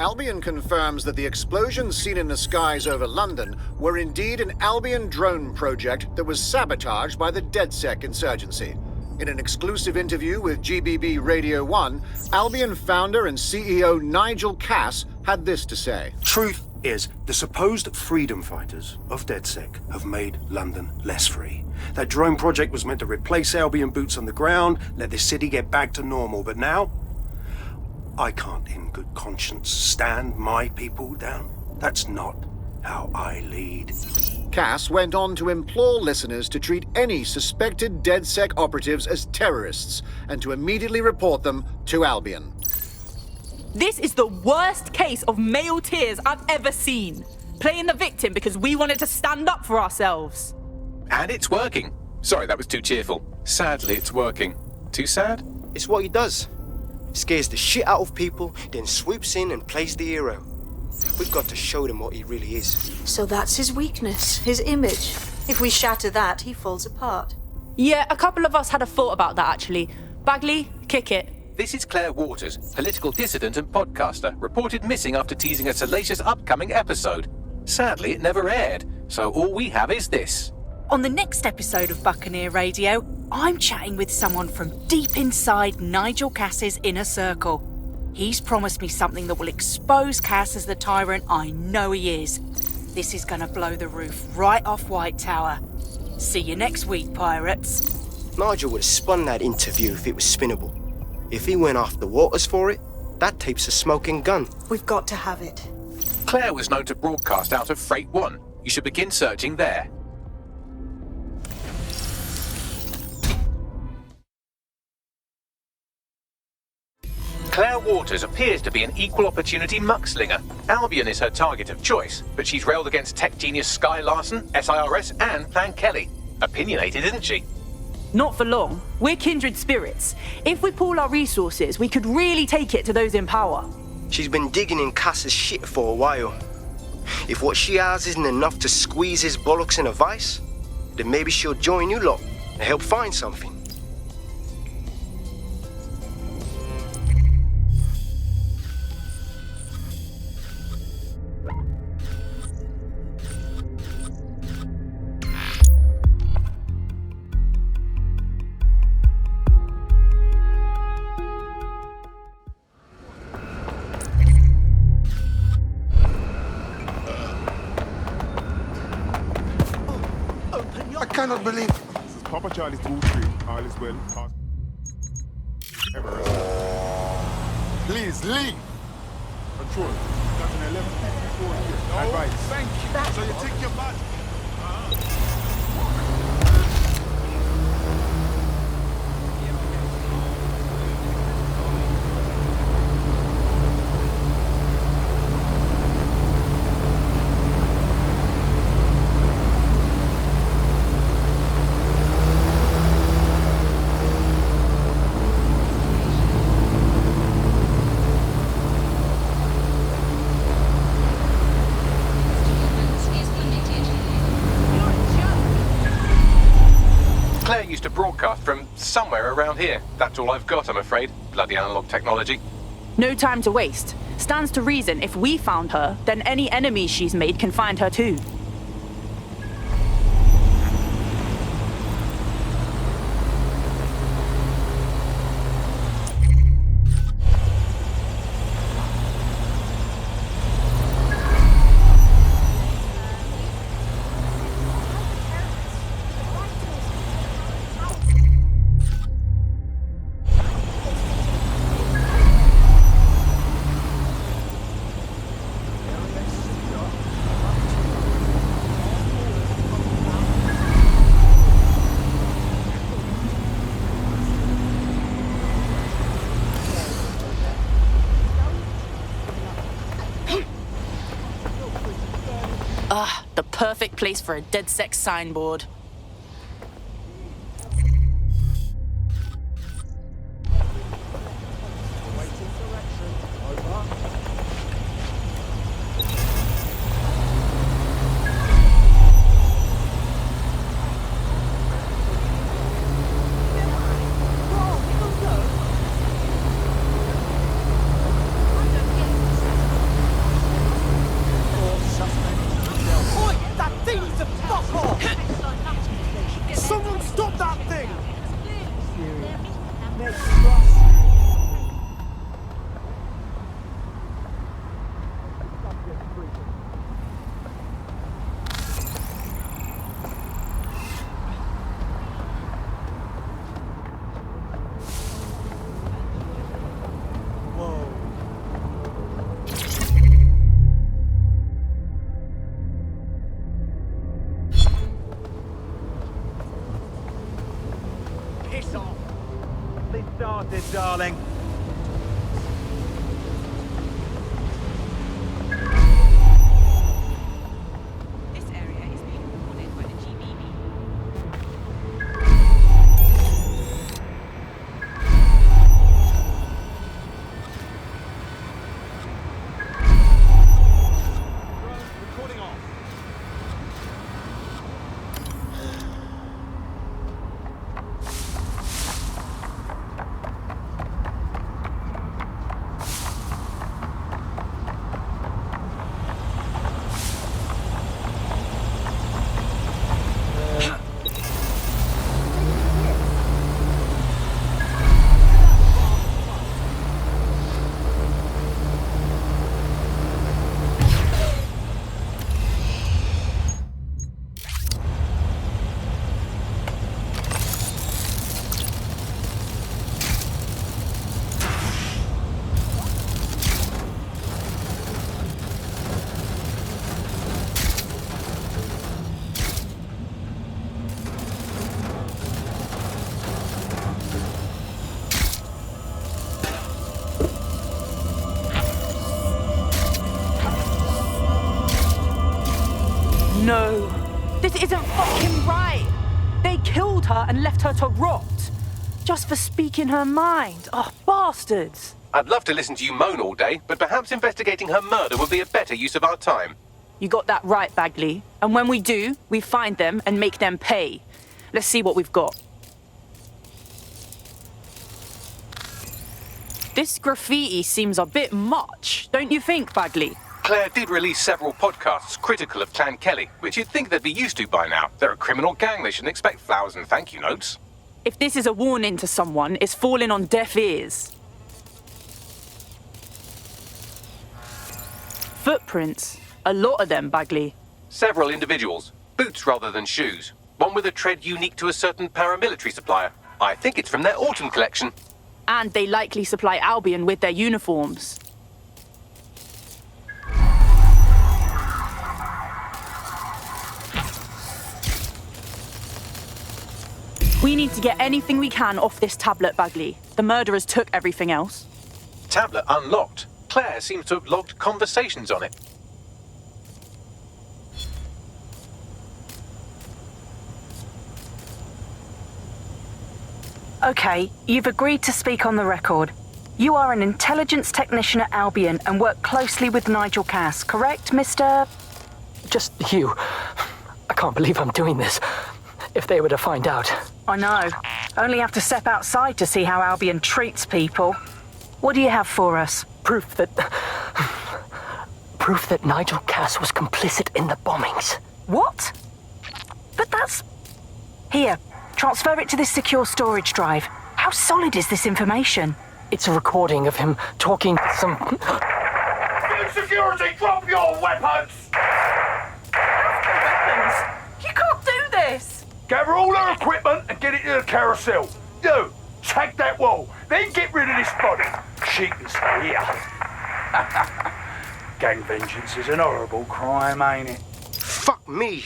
Albion confirms that the explosions seen in the skies over London were indeed an Albion drone project that was sabotaged by the DedSec insurgency. In an exclusive interview with GBB Radio 1, Albion founder and CEO Nigel Cass had this to say. Truth is, the supposed freedom fighters of DedSec have made London less free. That drone project was meant to replace Albion boots on the ground, let the city get back to normal, but now I can't in good conscience stand my people down. That's not how I lead. Cass went on to implore listeners to treat any suspected DedSec operatives as terrorists and to immediately report them to Albion. This is the worst case of male tears I've ever seen. Playing the victim because we wanted to stand up for ourselves. And it's working. Sorry, that was too cheerful. Sadly, it's working. Too sad? It's what he does. Scares the shit out of people, then swoops in and plays the hero. We've got to show them what he really is. So that's his weakness, his image. If we shatter that, he falls apart. Yeah, a couple of us had a thought about that, actually. Bagley, kick it. This is Claire Waters, political dissident and podcaster, reported missing after teasing a salacious upcoming episode. Sadly, it never aired, so all we have is this. On the next episode of Buccaneer Radio, I'm chatting with someone from deep inside Nigel Cass's inner circle. He's promised me something that will expose Cass as the tyrant I know he is. This is gonna blow the roof right off White Tower. See you next week, pirates. Nigel would have spun that interview if it was spinnable. If he went after Waters for it, that tape's a smoking gun. We've got to have it. Claire was known to broadcast out of Freight 1. You should begin searching there. Claire Waters appears to be an equal opportunity muckslinger. Albion is her target of choice, but she's railed against tech genius Sky Larson, SIRS, and Plan Kelly. Opinionated, isn't she? Not for long. We're kindred spirits. If we pool our resources, we could really take it to those in power. She's been digging in Cass's shit for a while. If what she has isn't enough to squeeze his bollocks in a vice, then maybe she'll join you lot and help find something. I cannot believe. This is Papa Charlie 2-3. All is well. Everest. Please leave. Control. Got an 1154 here. No, advice. Thank you. So you take your badge. To broadcast from somewhere around here. That's all I've got, I'm afraid. Bloody analog technology. No time to waste. Stands to reason if we found her, then any enemies she's made can find her too. The perfect place for a DedSec signboard. spotted, darling. This area is being recorded by the GBB. Recording off. No, this isn't fucking right. They killed her and left her to rot. Just for speaking her mind. Oh, bastards. I'd love to listen to you moan all day, but perhaps investigating her murder would be a better use of our time. You got that right, Bagley. And when we do, we find them and make them pay. Let's see what we've got. This graffiti seems a bit much, don't you think, Bagley? Claire did release several podcasts critical of Clan Kelly, which you'd think they'd be used to by now. They're a criminal gang, they shouldn't expect flowers and thank you notes. If this is a warning to someone, it's falling on deaf ears. Footprints. A lot of them, Bagley. Several individuals. Boots rather than shoes. One with a tread unique to a certain paramilitary supplier. I think it's from their autumn collection. And they likely supply Albion with their uniforms. We need to get anything we can off this tablet, Bagley. The murderers took everything else. Tablet unlocked. Claire seems to have logged conversations on it. Okay, you've agreed to speak on the record. You are an intelligence technician at Albion and work closely with Nigel Cass, correct, Mr...? Just you. I can't believe I'm doing this. If they were to find out. I know. Only have to step outside to see how Albion treats people. What do you have for us? Proof that Nigel Cass was complicit in the bombings. What? But that's... Here, transfer it to this secure storage drive. How solid is this information? It's a recording of him talking to some... Security, drop your weapons! You can't do this! Gather all her equipment and get it to the carousel. You, tag that wall, then get rid of this body. She can stay here. Gang vengeance is an horrible crime, ain't it? Fuck me.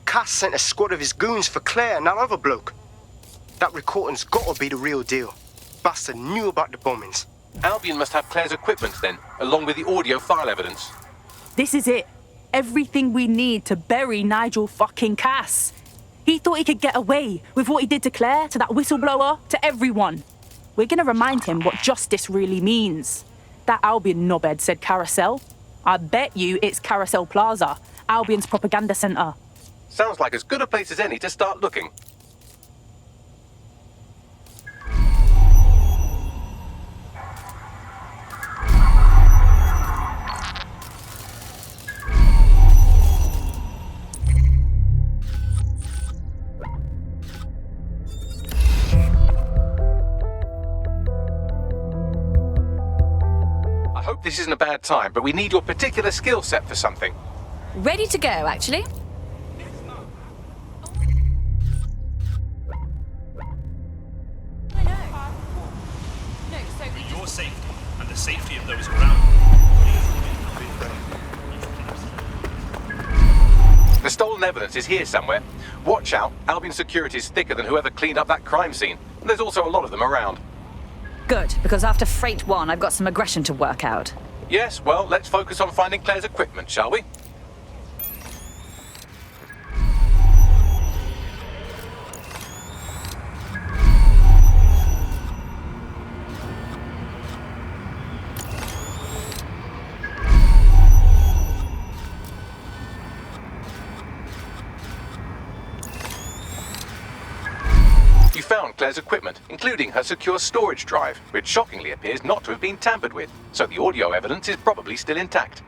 Cass sent a squad of his goons for Claire and that other bloke. That recording's gotta be the real deal. Bastard knew about the bombings. Albion must have Claire's equipment then, along with the audio file evidence. This is it. Everything we need to bury Nigel fucking Cass. He thought he could get away with what he did to Claire, to that whistleblower, to everyone. We're gonna remind him what justice really means. That Albion knobhead said Carousel. I bet you it's Carousel Plaza, Albion's propaganda centre. Sounds like as good a place as any to start looking. I hope this isn't a bad time, but we need your particular skill set for something. Ready to go, actually. Your safety and the safety of those around you. The stolen evidence is here somewhere. Watch out, Albion security is thicker than whoever cleaned up that crime scene. And there's also a lot of them around. Good, because after Freight 1, I've got some aggression to work out. Yes, well, let's focus on finding Claire's equipment, shall we? You found Claire's equipment, including her secure storage drive, which shockingly appears not to have been tampered with, so the audio evidence is probably still intact.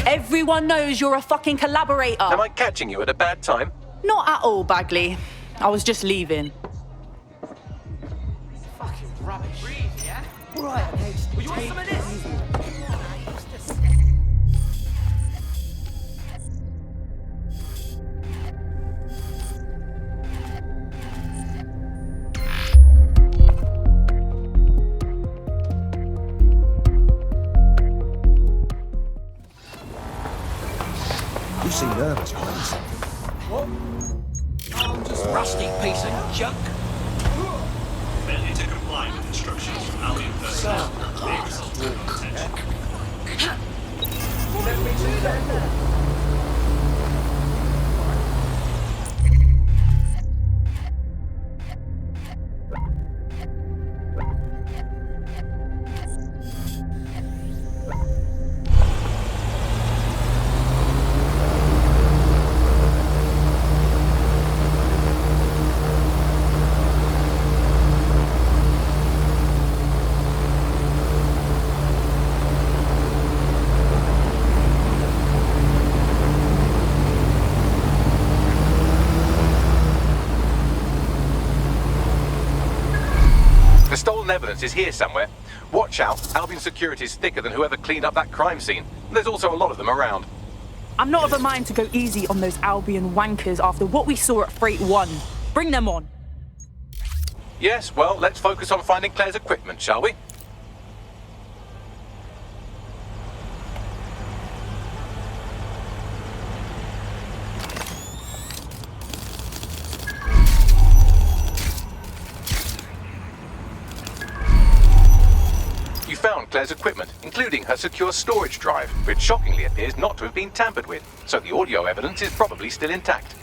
Everyone knows you're a fucking collaborator. Am I catching you at a bad time? Not at all, Bagley. I was just leaving. Fucking rubbish. Breathe, yeah? Right, okay. Well, you want some of this? You seem nervous, Grace. What? I'm just rusty piece of junk. Failure to comply with instructions from Albion personnel may result in detention. The stolen evidence is here somewhere. Watch out, Albion security is thicker than whoever cleaned up that crime scene. There's also a lot of them around. I'm not of a mind to go easy on those Albion wankers after what we saw at Freight 1. Bring them on. Yes, well, let's focus on finding Claire's equipment, shall we? You found Claire's equipment, including her secure storage drive, which shockingly appears not to have been tampered with, so the audio evidence is probably still intact.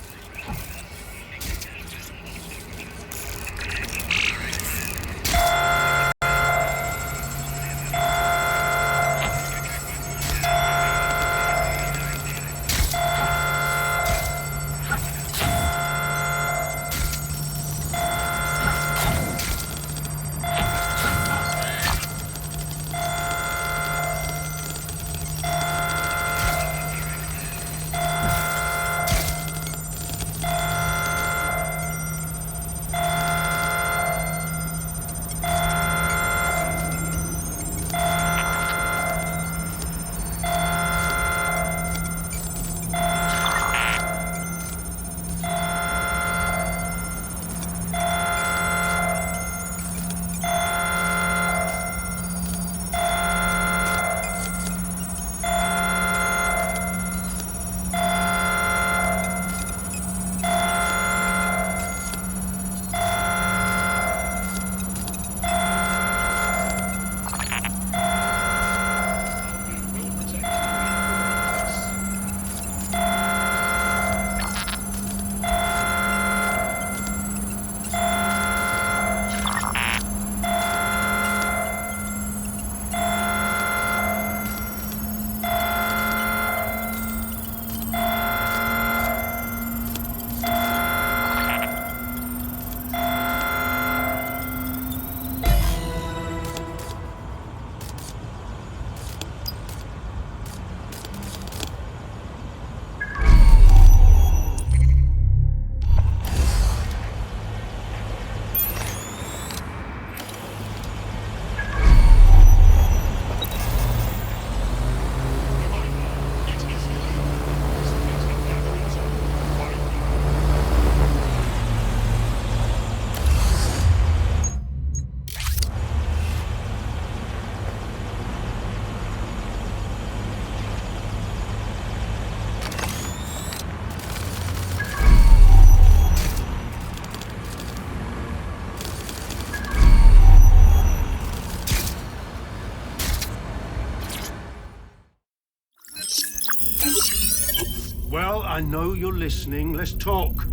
I know you're listening. Let's talk.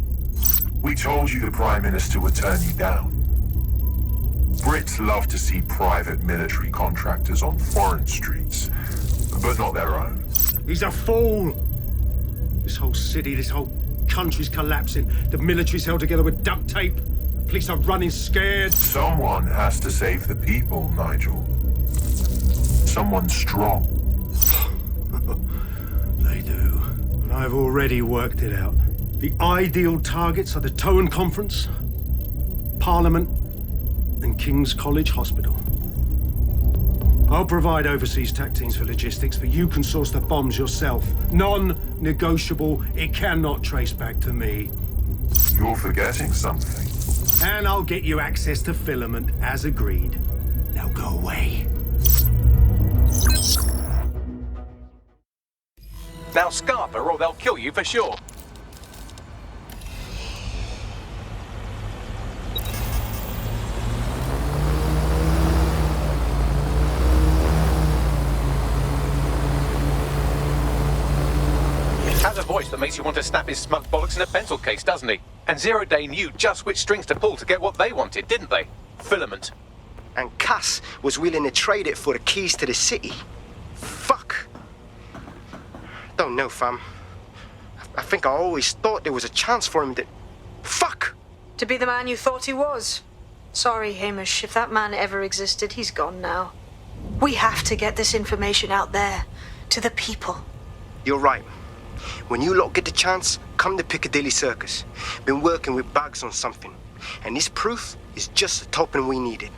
We told you the Prime Minister would turn you down. Brits love to see private military contractors on foreign streets, but not their own. He's a fool! This whole city, this whole country's collapsing. The military's held together with duct tape. Police are running scared. Someone has to save the people, Nigel. Someone strong. They do. And I've already worked it out. The ideal targets are the Towan Conference, Parliament, and King's College Hospital. I'll provide overseas tac teams for logistics, but you can source the bombs yourself. Non-negotiable. It cannot trace back to me. You're forgetting something. And I'll get you access to filament, as agreed. Now go away. Now scarf her or they'll kill you for sure. Has a voice that makes you want to snap his smug bollocks in a pencil case, doesn't he? And Zero Day knew just which strings to pull to get what they wanted, didn't they? Filament. And Cass was willing to trade it for the keys to the city. Fuck. Don't know, fam. I think I always thought there was a chance for him to... Fuck! To be the man you thought he was. Sorry, Hamish. If that man ever existed, he's gone now. We have to get this information out there, to the people. You're right. When you lot get the chance, come to Piccadilly Circus. Been working with Bags on something. And this proof is just the token we needed.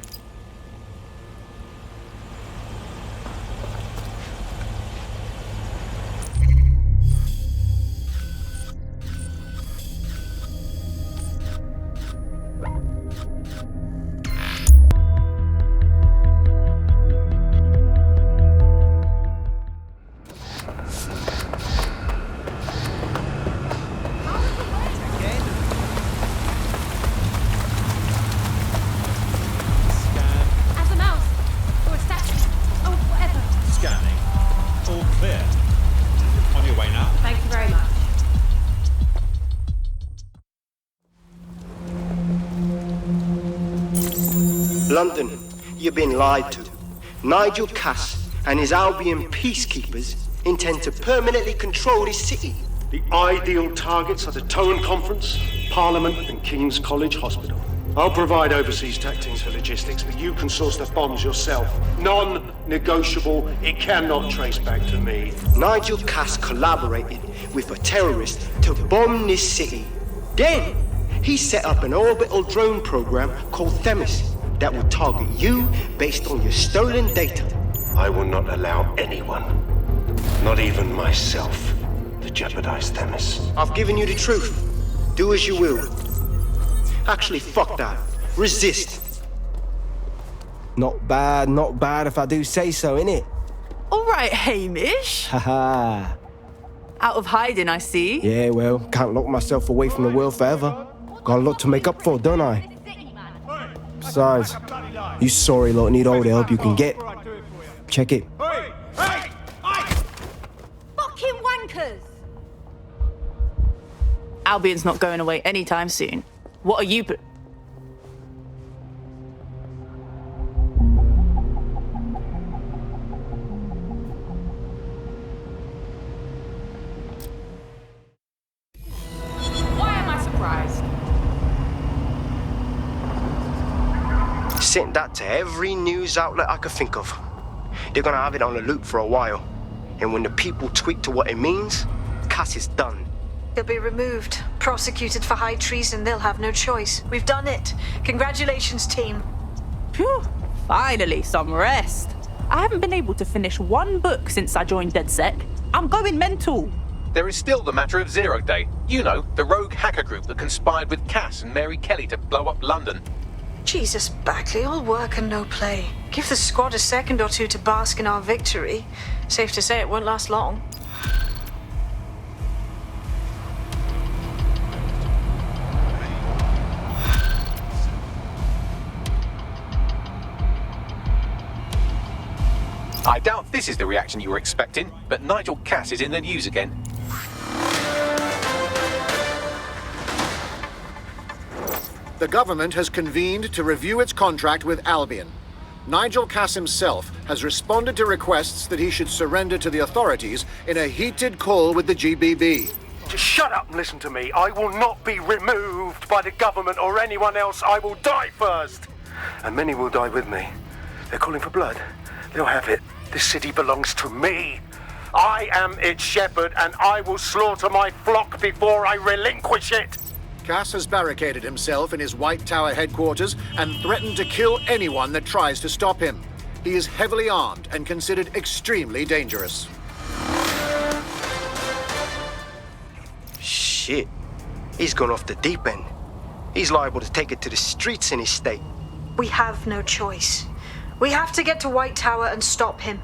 London, you've been lied to. Nigel Cass and his Albion peacekeepers intend to permanently control this city. The ideal targets are the Towan Conference, Parliament, and King's College Hospital. I'll provide overseas tac teams for logistics, but you can source the bombs yourself. Non-negotiable. It cannot trace back to me. Nigel Cass collaborated with a terrorist to bomb this city. Then, he set up an orbital drone program called Themis that will target you based on your stolen data. I will not allow anyone, not even myself, to jeopardize Themis. I've given you the truth. Do as you will. Actually, fuck that. Resist. Not bad if I do say so, innit? All right, Hamish. Haha. Out of hiding, I see. Yeah, well, can't lock myself away from the world forever. Got a lot to make up for, don't I? Besides, you sorry lot need all the help you can get. Check it. Fucking wankers! Albion's not going away anytime soon. What are you... Why am I surprised? Sent that to every news outlet I could think of. They're gonna have it on the loop for a while. And when the people tweak to what it means, Cass is done. He'll be removed, prosecuted for high treason. They'll have no choice. We've done it. Congratulations, team. Phew, finally, some rest. I haven't been able to finish one book since I joined DedSec. I'm going mental. There is still the matter of Zero Day. You know, the rogue hacker group that conspired with Cass and Mary Kelly to blow up London. Jesus, Bagley, all work and no play. Give the squad a second or two to bask in our victory. Safe to say it won't last long. I doubt this is the reaction you were expecting, but Nigel Cass is in the news again. The government has convened to review its contract with Albion. Nigel Cass himself has responded to requests that he should surrender to the authorities in a heated call with the GBB. Just shut up and listen to me. I will not be removed by the government or anyone else. I will die first. And many will die with me. They're calling for blood. They'll have it. This city belongs to me. I am its shepherd, and I will slaughter my flock before I relinquish it. Cass has barricaded himself in his White Tower headquarters and threatened to kill anyone that tries to stop him. He is heavily armed and considered extremely dangerous. Shit. He's gone off the deep end. He's liable to take it to the streets in his state. We have no choice. We have to get to White Tower and stop him.